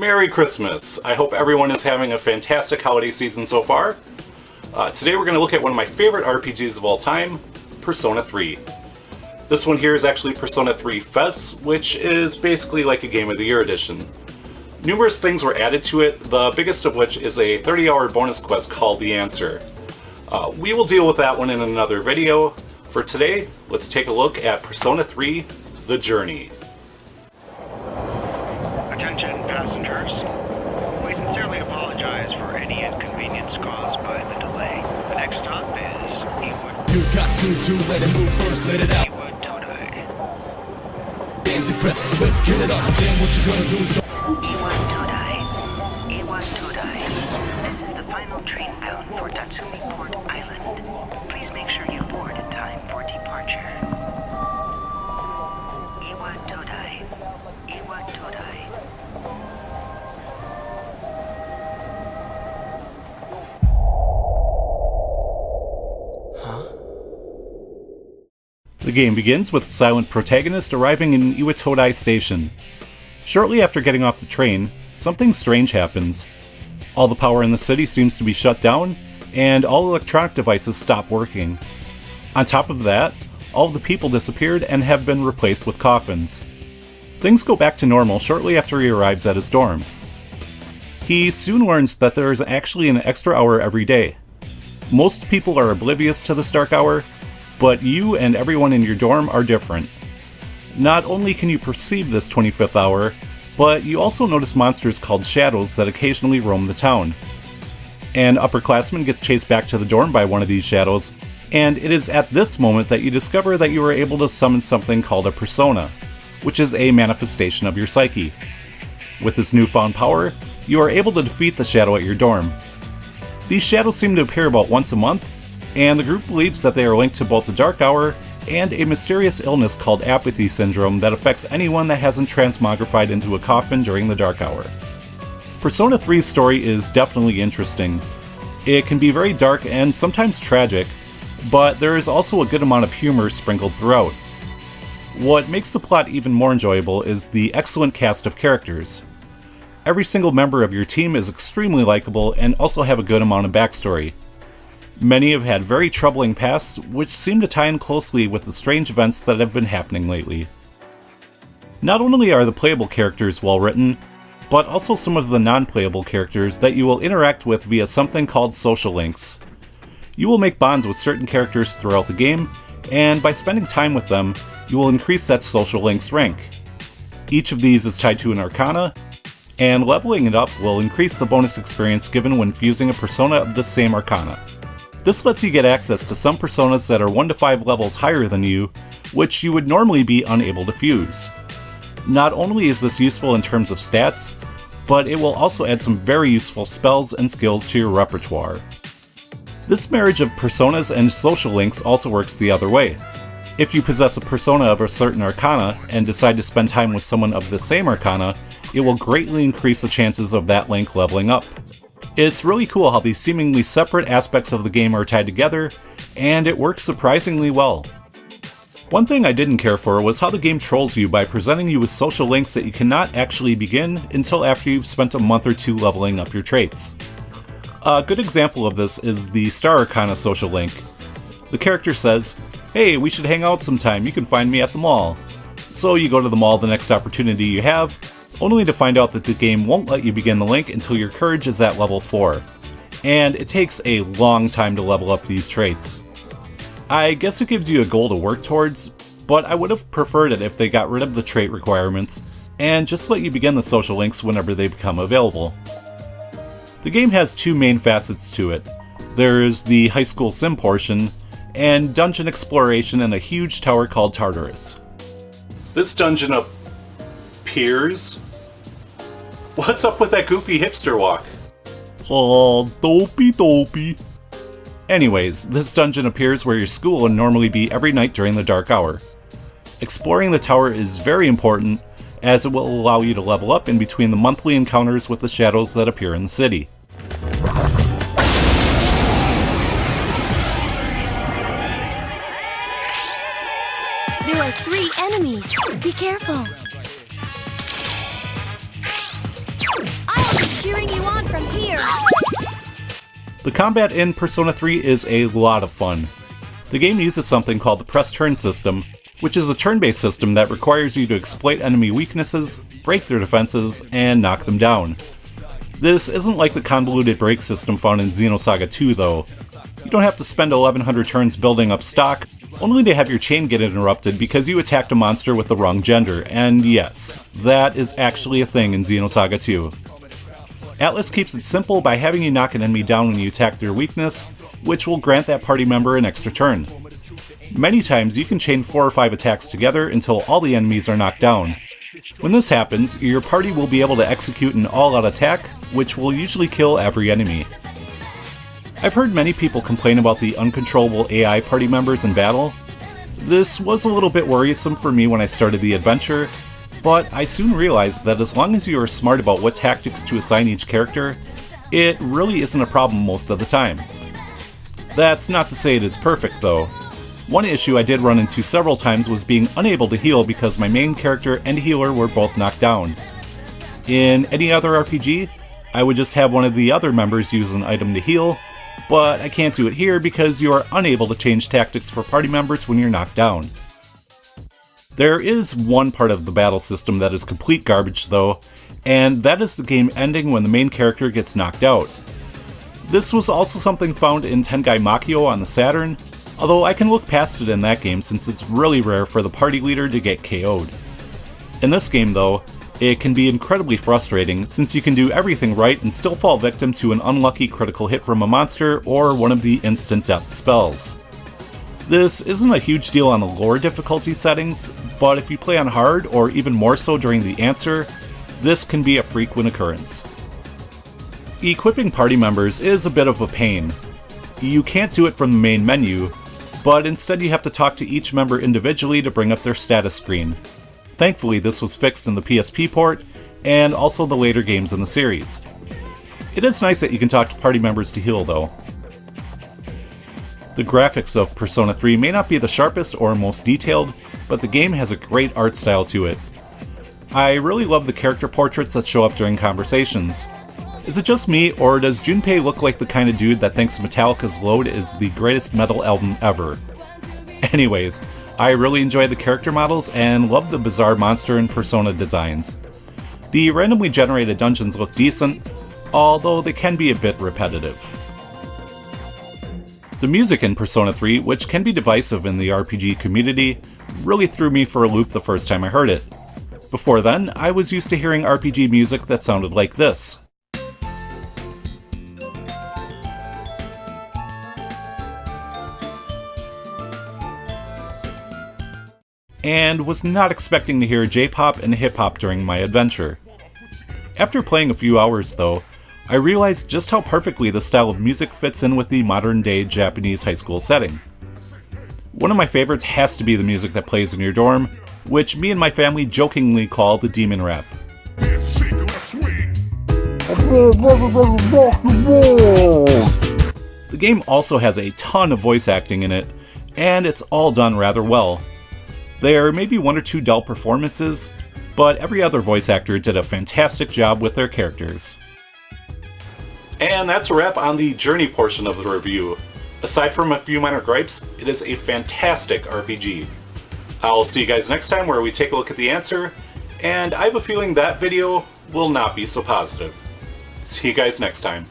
Merry Christmas! I hope everyone is having a fantastic holiday season so far. Today we're going to look at one of my favorite RPGs of all time, Persona 3. This one here is actually Persona 3 FES, which is basically like a Game of the Year edition. Numerous things were added to it, the biggest of which is a 30-hour bonus quest called The Answer. We will deal with that one in another video. For today, let's take a look at Persona 3, The Journey. Attention passengers. We sincerely apologize for any inconvenience caused by the delay. The next stop is Iwo. You got to let it move first, let it out. Iwo Todai. Damn depressed, let's get it up. Damn, what you gonna do is Iwo Todai. Iwo Todai. This is the final train bound for Tatsumi Port Island. Please make sure you board in time for departure. Iwo Todai. Iwo Todai. The game begins with the silent protagonist arriving in Iwatodai Station. Shortly after getting off the train, something strange happens. All the power in the city seems to be shut down, and all electronic devices stop working. On top of that, all of the people disappeared and have been replaced with coffins. Things go back to normal shortly after he arrives at his dorm. He soon learns that there is actually an extra hour every day. Most people are oblivious to this dark hour, but you and everyone in your dorm are different. Not only can you perceive this 25th hour, but you also notice monsters called shadows that occasionally roam the town. An upperclassman gets chased back to the dorm by one of these shadows, and it is at this moment that you discover that you are able to summon something called a persona, which is a manifestation of your psyche. With this newfound power, you are able to defeat the shadow at your dorm. These shadows seem to appear about once a month, and the group believes that they are linked to both the Dark Hour and a mysterious illness called apathy syndrome that affects anyone that hasn't transmogrified into a coffin during the Dark Hour. Persona 3's story is definitely interesting. It can be very dark and sometimes tragic, but there is also a good amount of humor sprinkled throughout. What makes the plot even more enjoyable is the excellent cast of characters. Every single member of your team is extremely likable and also have a good amount of backstory. Many have had very troubling pasts, which seem to tie in closely with the strange events that have been happening lately. Not only are the playable characters well written, but also some of the non-playable characters that you will interact with via something called social links. You will make bonds with certain characters throughout the game, and by spending time with them, you will increase that social link's rank. Each of these is tied to an arcana, and leveling it up will increase the bonus experience given when fusing a persona of the same arcana. This lets you get access to some personas that are 1 to 5 levels higher than you, which you would normally be unable to fuse. Not only is this useful in terms of stats, but it will also add some very useful spells and skills to your repertoire. This marriage of personas and social links also works the other way. If you possess a persona of a certain arcana and decide to spend time with someone of the same arcana, it will greatly increase the chances of that link leveling up. It's really cool how these seemingly separate aspects of the game are tied together, and it works surprisingly well. One thing I didn't care for was how the game trolls you by presenting you with social links that you cannot actually begin until after you've spent a month or two leveling up your traits. A good example of this is the Star Arcana social link. The character says, "Hey, we should hang out sometime, you can find me at the mall." So you go to the mall the next opportunity you have, only to find out that the game won't let you begin the link until your courage is at level 4. And it takes a long time to level up these traits. I guess it gives you a goal to work towards, but I would have preferred it if they got rid of the trait requirements and just let you begin the social links whenever they become available. The game has 2 main facets to it. There's the high school sim portion, and dungeon exploration in a huge tower called Tartarus. This dungeon appears? What's up with that goofy hipster walk? Oh, dopey. Anyways, this dungeon appears where your school would normally be every night during the dark hour. Exploring the tower is very important, as it will allow you to level up in between the monthly encounters with the shadows that appear in the city. There are 3 enemies. Be careful. cheering you on from here. The combat in Persona 3 is a lot of fun. The game uses something called the press turn system, which is a turn-based system that requires you to exploit enemy weaknesses, break their defenses, and knock them down. This isn't like the convoluted break system found in Xenosaga 2 though. You don't have to spend 1100 turns building up stock, only to have your chain get interrupted because you attacked a monster with the wrong gender, and yes, that is actually a thing in Xenosaga 2. Atlas keeps it simple by having you knock an enemy down when you attack their weakness, which will grant that party member an extra turn. Many times you can chain 4 or 5 attacks together until all the enemies are knocked down. When this happens, your party will be able to execute an all-out attack, which will usually kill every enemy. I've heard many people complain about the uncontrollable AI party members in battle. This was a little bit worrisome for me when I started the adventure, but I soon realized that as long as you are smart about what tactics to assign each character, it really isn't a problem most of the time. That's not to say it is perfect though. One issue I did run into several times was being unable to heal because my main character and healer were both knocked down. In any other RPG, I would just have one of the other members use an item to heal, but I can't do it here because you are unable to change tactics for party members when you're knocked down. There is one part of the battle system that is complete garbage though, and that is the game ending when the main character gets knocked out. This was also something found in Tengai Makio on the Saturn, although I can look past it in that game since it's really rare for the party leader to get KO'd. In this game though, it can be incredibly frustrating since you can do everything right and still fall victim to an unlucky critical hit from a monster or one of the instant death spells. This isn't a huge deal on the lower difficulty settings, but if you play on hard or even more so during the answer, this can be a frequent occurrence. Equipping party members is a bit of a pain. You can't do it from the main menu, but instead you have to talk to each member individually to bring up their status screen. Thankfully this was fixed in the PSP port, and also the later games in the series. It is nice that you can talk to party members to heal though. The graphics of Persona 3 may not be the sharpest or most detailed, but the game has a great art style to it. I really love the character portraits that show up during conversations. Is it just me, or does Junpei look like the kind of dude that thinks Metallica's Load is the greatest metal album ever? Anyways, I really enjoy the character models and love the bizarre monster and persona designs. The randomly generated dungeons look decent, although they can be a bit repetitive. The music in Persona 3, which can be divisive in the RPG community, really threw me for a loop the first time I heard it. Before then, I was used to hearing RPG music that sounded like this. And was not expecting to hear J-pop and hip-hop during my adventure. After playing a few hours though, I realized just how perfectly the style of music fits in with the modern-day Japanese high school setting. One of my favorites has to be the music that plays in your dorm, which me and my family jokingly call the demon rap. The game also has a ton of voice acting in it, and it's all done rather well. There may be one or two dull performances, but every other voice actor did a fantastic job with their characters. And that's a wrap on the journey portion of the review. Aside from a few minor gripes, it is a fantastic RPG. I'll see you guys next time where we take a look at the answer, and I have a feeling that video will not be so positive. See you guys next time.